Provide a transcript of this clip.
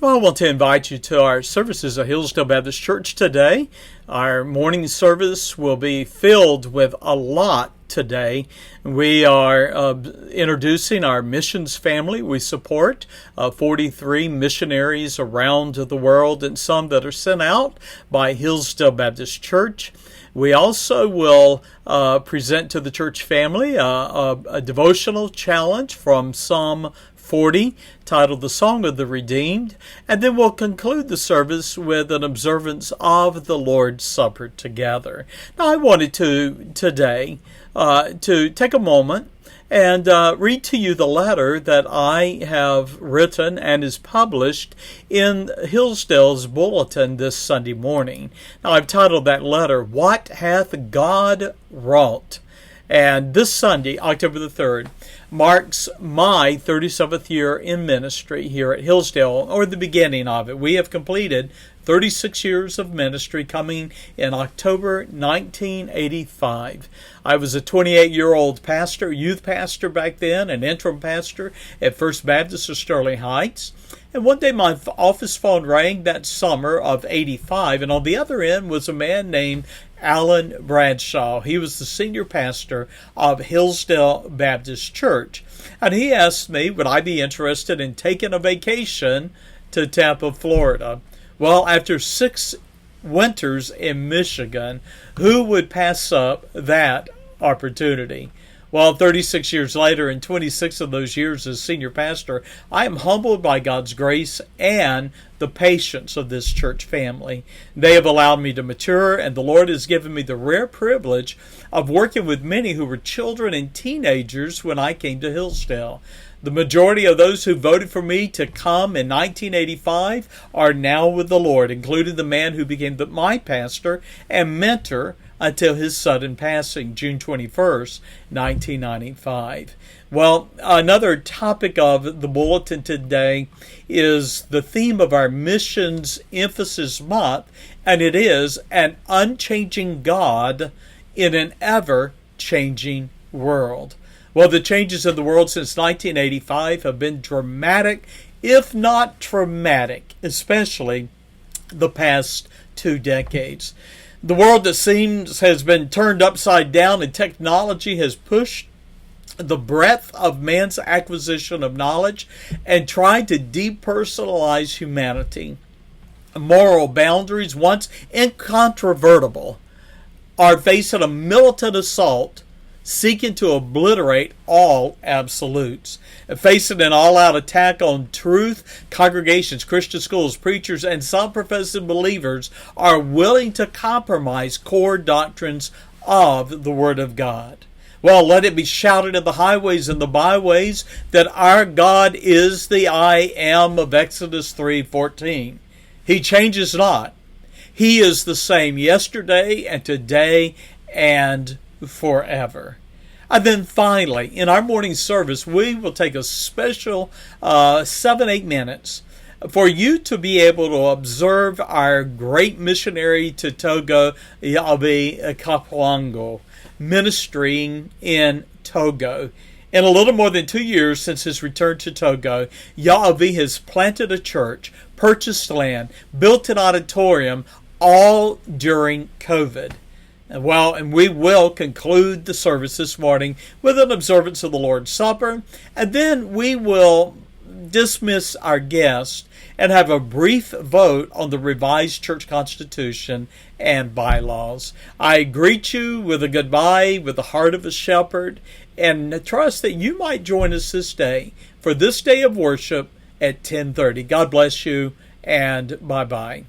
Well, I want to invite you to our services at Hillsdale Baptist Church today. Our morning service will be filled with a lot today. We are introducing our missions family. We support 43 missionaries around the world and some that are sent out by Hillsdale Baptist Church. We also will present to the church family a devotional challenge from Psalm 40, titled The Song of the Redeemed, and then we'll conclude the service with an observance of the Lord's Supper together. Now, I wanted to today to take a moment and read to you the letter that I have written and is published in Hillsdale's bulletin this Sunday morning. Now, I've titled that letter, What Hath God Wrought? And this Sunday, October the 3rd, marks my 37th year in ministry here at Hillsdale, or the beginning of it. We have completed 36 years of ministry coming in October 1985. I was a 28-year-old pastor, youth pastor back then, an interim pastor at First Baptist of Sterling Heights. And one day my office phone rang that summer of 85, and on the other end was a man named Alan Bradshaw. He was the senior pastor of Hillsdale Baptist Church. And he asked me, would I be interested in taking a vacation to Tampa, Florida? Well, after 6 winters in Michigan, who would pass up that opportunity? Well, 36 years later, and 26 of those years as senior pastor, I am humbled by God's grace and the patience of this church family. They have allowed me to mature, and the Lord has given me the rare privilege of working with many who were children and teenagers when I came to Hillsdale. The majority of those who voted for me to come in 1985 are now with the Lord, including the man who became my pastor and mentor until his sudden passing, June 21st, 1995. Well, another topic of the bulletin today is the theme of our Missions Emphasis Month, and it is an unchanging God in an ever-changing world. Well, the changes in the world since 1985 have been dramatic, if not traumatic, especially the past 2 decades. The world, it seems, has been turned upside down, and technology has pushed the breadth of man's acquisition of knowledge and tried to depersonalize humanity. Moral boundaries, once incontrovertible, are facing a militant assault seeking to obliterate all absolutes. Facing an all-out attack on truth, congregations, Christian schools, preachers, and some professing believers are willing to compromise core doctrines of the Word of God. Well, let it be shouted in the highways and the byways that our God is the I Am of Exodus 3:14. He changes not. He is the same yesterday and today and forever. And then finally, in our morning service, we will take a special 7-8 minutes for you to be able to observe our great missionary to Togo, Yaovi Kpogno, ministering in Togo. In a little more than 2 years since his return to Togo, Yaovi has planted a church, purchased land, built an auditorium, all during COVID. Well, and we will conclude the service this morning with an observance of the Lord's Supper, and then we will dismiss our guests and have a brief vote on the revised church constitution and bylaws. I greet you with a goodbye, with the heart of a shepherd, and trust that you might join us this day for this day of worship at 10:30. God bless you, and bye-bye.